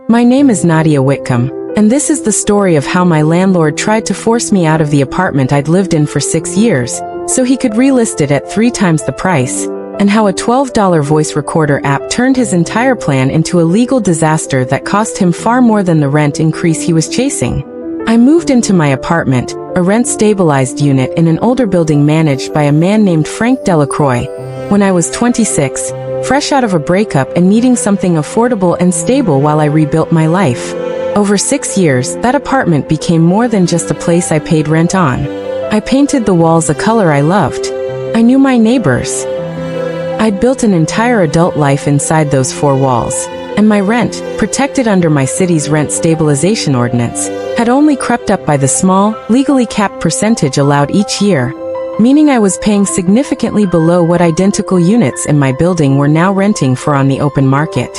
My name is Nadia Whitcomb, and this is the story of how my landlord tried to force me out of the apartment I'd lived in for 6 years, so he could relist it at 3 times the price, and how a $12 voice recorder app turned his entire plan into a legal disaster that cost him far more than the rent increase he was chasing. I moved into my apartment, a rent-stabilized unit in an older building managed by a man named Frank Delacroix, when I was 26, fresh out of a breakup and needing something affordable and stable while I rebuilt my life. Over 6 years, that apartment became more than just a place I paid rent on. I painted the walls a color I loved. I knew my neighbors. I'd built an entire adult life inside those 4 walls, and my rent, protected under my city's rent stabilization ordinance, had only crept up by the small, legally capped percentage allowed each year, meaning I was paying significantly below what identical units in my building were now renting for on the open market.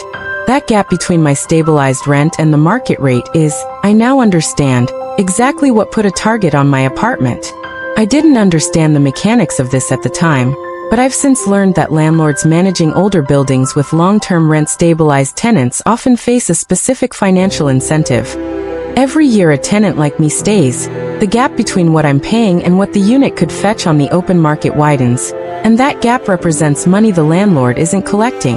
That gap between my stabilized rent and the market rate is, I now understand, exactly what put a target on my apartment. I didn't understand the mechanics of this at the time, but I've since learned that landlords managing older buildings with long-term rent-stabilized tenants often face a specific financial incentive. Every year a tenant like me stays, the gap between what I'm paying and what the unit could fetch on the open market widens, and that gap represents money the landlord isn't collecting.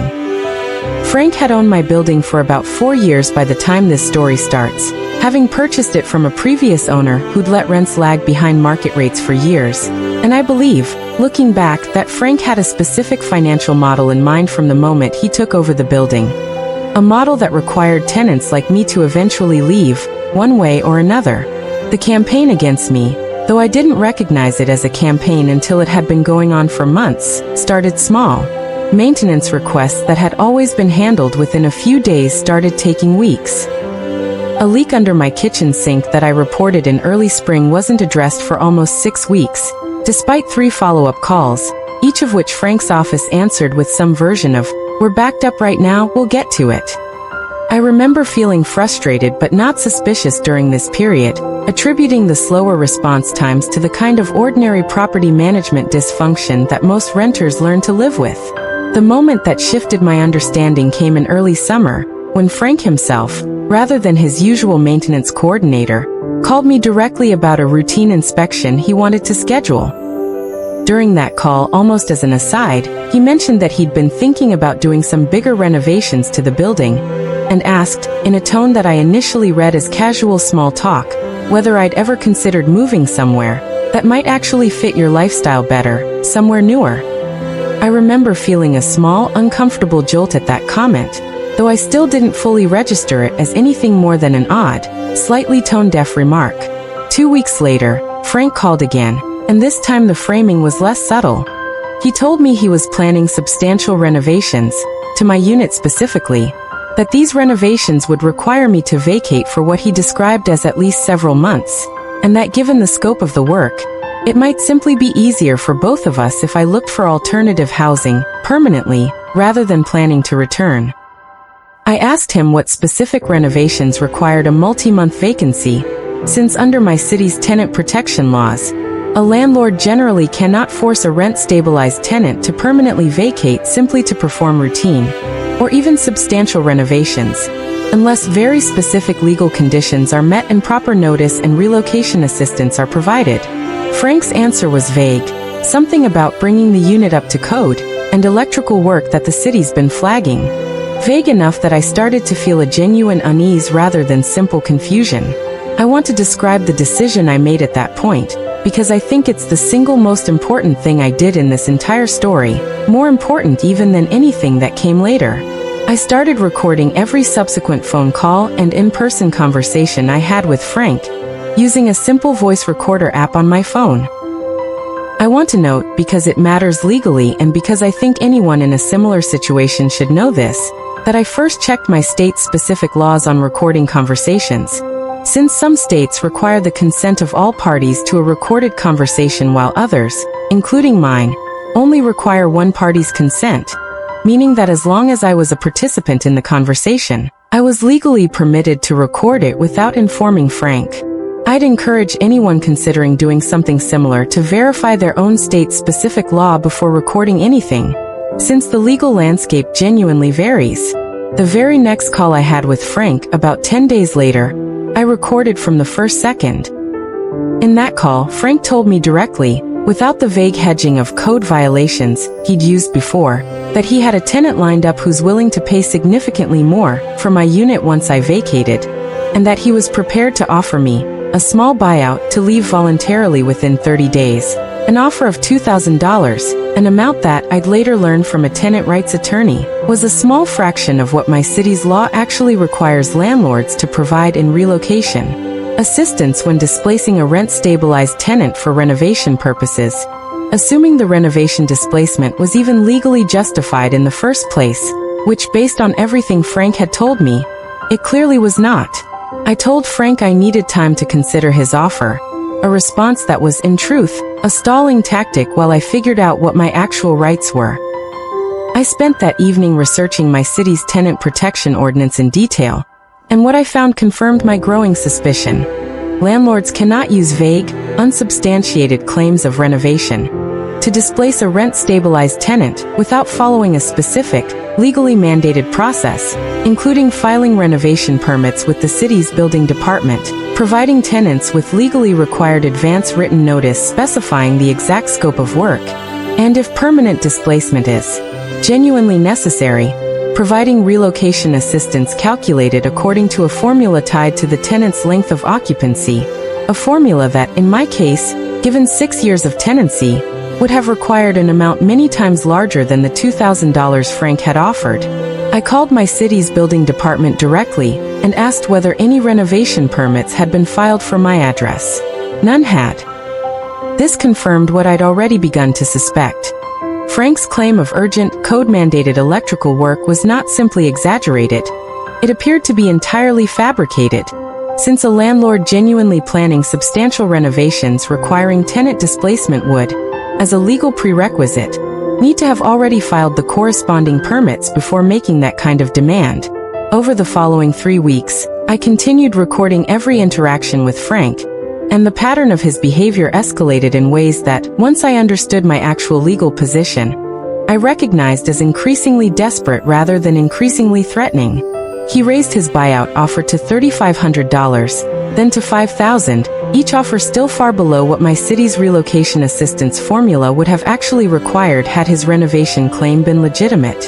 Frank had owned my building for about 4 years by the time this story starts, having purchased it from a previous owner who'd let rents lag behind market rates for years, and I believe, looking back, that Frank had a specific financial model in mind from the moment he took over the building. A model that required tenants like me to eventually leave, one way or another. The campaign against me, though I didn't recognize it as a campaign until it had been going on for months, started small. Maintenance requests that had always been handled within a few days started taking weeks. A leak under my kitchen sink that I reported in early spring wasn't addressed for almost 6 weeks, despite 3 follow-up calls, each of which Frank's office answered with some version of, "We're backed up right now, we'll get to it." I remember feeling frustrated but not suspicious during this period, attributing the slower response times to the kind of ordinary property management dysfunction that most renters learn to live with. The moment that shifted my understanding came in early summer, when Frank himself, rather than his usual maintenance coordinator, called me directly about a routine inspection he wanted to schedule. During that call, almost as an aside, he mentioned that he'd been thinking about doing some bigger renovations to the building, and asked, in a tone that I initially read as casual small talk, whether I'd ever considered moving somewhere that might actually fit your lifestyle better, somewhere newer. I remember feeling a small, uncomfortable jolt at that comment, though I still didn't fully register it as anything more than an odd, slightly tone-deaf remark. 2 weeks later, Frank called again, and this time the framing was less subtle. He told me he was planning substantial renovations, to my unit specifically, that these renovations would require me to vacate for what he described as at least several months, and that given the scope of the work, it might simply be easier for both of us if I looked for alternative housing, permanently, rather than planning to return. I asked him what specific renovations required a multi-month vacancy, since under my city's tenant protection laws, a landlord generally cannot force a rent-stabilized tenant to permanently vacate simply to perform routine, or even substantial renovations, unless very specific legal conditions are met and proper notice and relocation assistance are provided. Frank's answer was vague, something about bringing the unit up to code, and electrical work that the city's been flagging. Vague enough that I started to feel a genuine unease rather than simple confusion. I want to describe the decision I made at that point, because I think it's the single most important thing I did in this entire story, more important even than anything that came later. I started recording every subsequent phone call and in-person conversation I had with Frank, using a simple voice recorder app on my phone. I want to note, because it matters legally and because I think anyone in a similar situation should know this, that I first checked my state's specific laws on recording conversations, since some states require the consent of all parties to a recorded conversation while others, including mine, only require one party's consent, meaning that as long as I was a participant in the conversation, I was legally permitted to record it without informing Frank. I'd encourage anyone considering doing something similar to verify their own state's specific law before recording anything, since the legal landscape genuinely varies. The very next call I had with Frank, about 10 days later, I recorded from the first second. In that call, Frank told me directly, without the vague hedging of code violations he'd used before, that he had a tenant lined up who's willing to pay significantly more for my unit once I vacated, and that he was prepared to offer me a small buyout to leave voluntarily within 30 days, an offer of $2,000, an amount that, I'd later learn from a tenant rights attorney, was a small fraction of what my city's law actually requires landlords to provide in relocation assistance when displacing a rent-stabilized tenant for renovation purposes, assuming the renovation displacement was even legally justified in the first place, which, based on everything Frank had told me, it clearly was not. I told Frank I needed time to consider his offer, a response that was, in truth, a stalling tactic while I figured out what my actual rights were. I spent that evening researching my city's tenant protection ordinance in detail, and what I found confirmed my growing suspicion. Landlords cannot use vague, unsubstantiated claims of renovation to displace a rent-stabilized tenant without following a specific, legally mandated process, including filing renovation permits with the city's building department, providing tenants with legally required advance written notice specifying the exact scope of work, and if permanent displacement is genuinely necessary, providing relocation assistance calculated according to a formula tied to the tenant's length of occupancy, a formula that, in my case, given 6 years of tenancy, would have required an amount many times larger than the $2,000 Frank had offered. I called my city's building department directly and asked whether any renovation permits had been filed for my address. None had. This confirmed what I'd already begun to suspect. Frank's claim of urgent, code-mandated electrical work was not simply exaggerated. It appeared to be entirely fabricated, since a landlord genuinely planning substantial renovations requiring tenant displacement would, as a legal prerequisite, need to have already filed the corresponding permits before making that kind of demand. Over the following 3 weeks, I continued recording every interaction with Frank, and the pattern of his behavior escalated in ways that, once I understood my actual legal position, I recognized as increasingly desperate rather than increasingly threatening. He raised his buyout offer to $3,500, then to $5,000, each offer still far below what my city's relocation assistance formula would have actually required had his renovation claim been legitimate.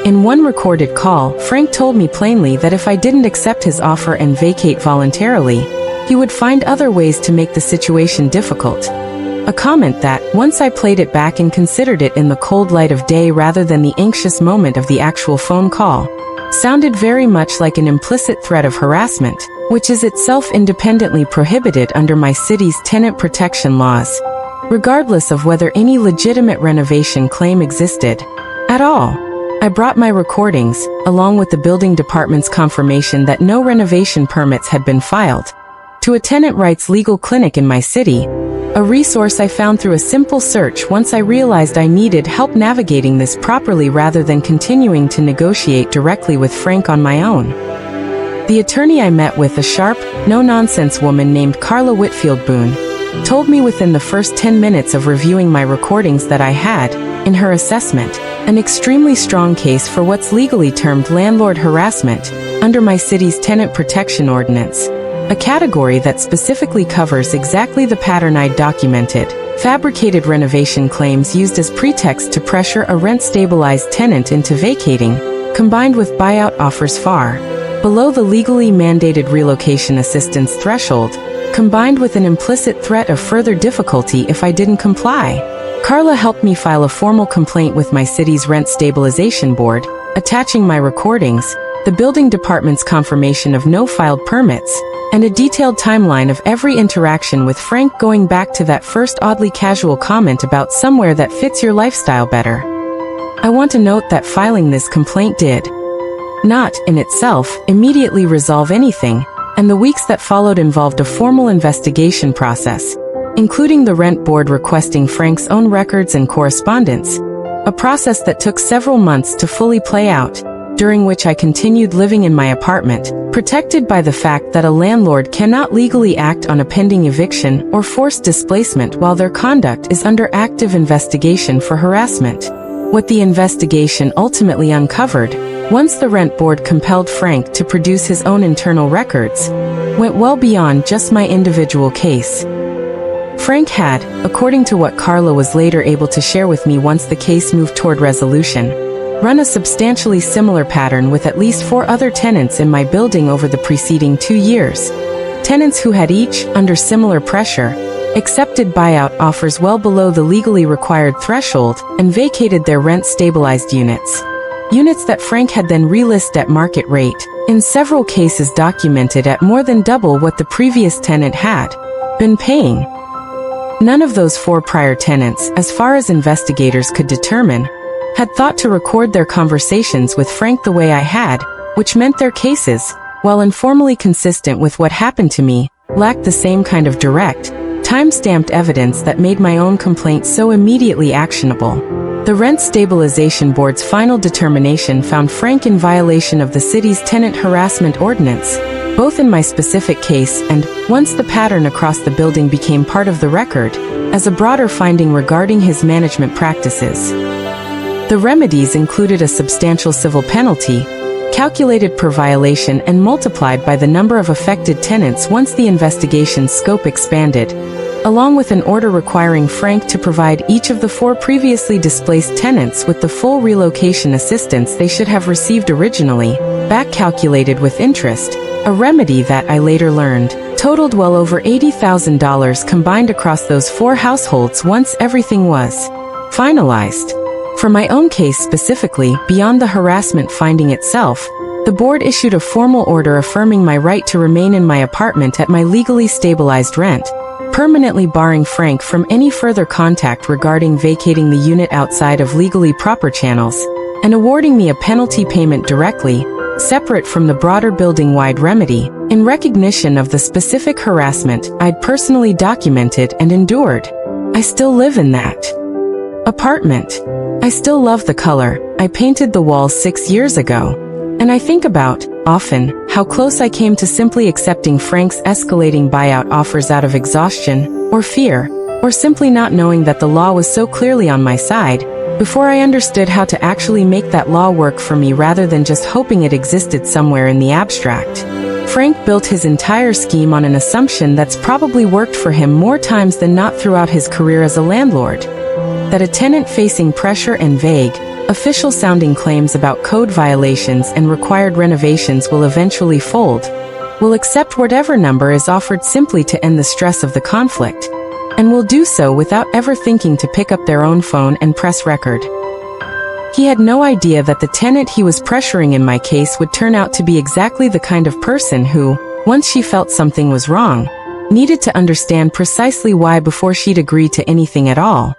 In one recorded call, Frank told me plainly that if I didn't accept his offer and vacate voluntarily, he would find other ways to make the situation difficult. A comment that, once I played it back and considered it in the cold light of day rather than the anxious moment of the actual phone call, sounded very much like an implicit threat of harassment, which is itself independently prohibited under my city's tenant protection laws, regardless of whether any legitimate renovation claim existed at all. I brought my recordings, along with the building department's confirmation that no renovation permits had been filed, to a tenant rights legal clinic in my city, a resource I found through a simple search once I realized I needed help navigating this properly rather than continuing to negotiate directly with Frank on my own. The attorney I met with, a sharp, no-nonsense woman named Carla Whitfield Boone, told me within the first 10 minutes of reviewing my recordings that I had, in her assessment, an extremely strong case for what's legally termed landlord harassment under my city's tenant protection ordinance, a category that specifically covers exactly the pattern I'd documented: fabricated renovation claims used as pretext to pressure a rent-stabilized tenant into vacating, combined with buyout offers far below the legally mandated relocation assistance threshold, combined with an implicit threat of further difficulty if I didn't comply. Carla helped me file a formal complaint with my city's rent stabilization board, attaching my recordings, the building department's confirmation of no filed permits, and a detailed timeline of every interaction with Frank going back to that first oddly casual comment about somewhere that fits your lifestyle better. I want to note that filing this complaint did not, in itself, immediately resolve anything, and the weeks that followed involved a formal investigation process, including the rent board requesting Frank's own records and correspondence, a process that took several months to fully play out, during which I continued living in my apartment, protected by the fact that a landlord cannot legally act on a pending eviction or forced displacement while their conduct is under active investigation for harassment. What the investigation ultimately uncovered, once the rent board compelled Frank to produce his own internal records, went well beyond just my individual case. Frank had, according to what Carla was later able to share with me once the case moved toward resolution, run a substantially similar pattern with at least 4 other tenants in my building over the preceding 2 years. Tenants who had each, under similar pressure, accepted buyout offers well below the legally required threshold and vacated their rent-stabilized units. Units that Frank had then relisted at market rate, in several cases documented at more than double what the previous tenant had been paying. None of those 4 prior tenants, as far as investigators could determine, had thought to record their conversations with Frank the way I had, which meant their cases, while informally consistent with what happened to me, lacked the same kind of direct, time-stamped evidence that made my own complaint so immediately actionable. The Rent Stabilization Board's final determination found Frank in violation of the city's tenant harassment ordinance, both in my specific case and, once the pattern across the building became part of the record, as a broader finding regarding his management practices. The remedies included a substantial civil penalty, calculated per violation and multiplied by the number of affected tenants once the investigation's scope expanded, along with an order requiring Frank to provide each of the 4 previously displaced tenants with the full relocation assistance they should have received originally, back calculated with interest, a remedy that I later learned totaled well over $80,000 combined across those 4 households once everything was finalized. For my own case specifically, beyond the harassment finding itself, the board issued a formal order affirming my right to remain in my apartment at my legally stabilized rent, permanently barring Frank from any further contact regarding vacating the unit outside of legally proper channels, and awarding me a penalty payment directly, separate from the broader building-wide remedy, in recognition of the specific harassment I'd personally documented and endured. I still live in that apartment. I still love the color. I painted the walls 6 years ago. And I think about, often, how close I came to simply accepting Frank's escalating buyout offers out of exhaustion, or fear, or simply not knowing that the law was so clearly on my side, before I understood how to actually make that law work for me rather than just hoping it existed somewhere in the abstract. Frank built his entire scheme on an assumption that's probably worked for him more times than not throughout his career as a landlord. That a tenant facing pressure and vague, official-sounding claims about code violations and required renovations will eventually fold, will accept whatever number is offered simply to end the stress of the conflict, and will do so without ever thinking to pick up their own phone and press record. He had no idea that the tenant he was pressuring in my case would turn out to be exactly the kind of person who, once she felt something was wrong, needed to understand precisely why before she'd agree to anything at all.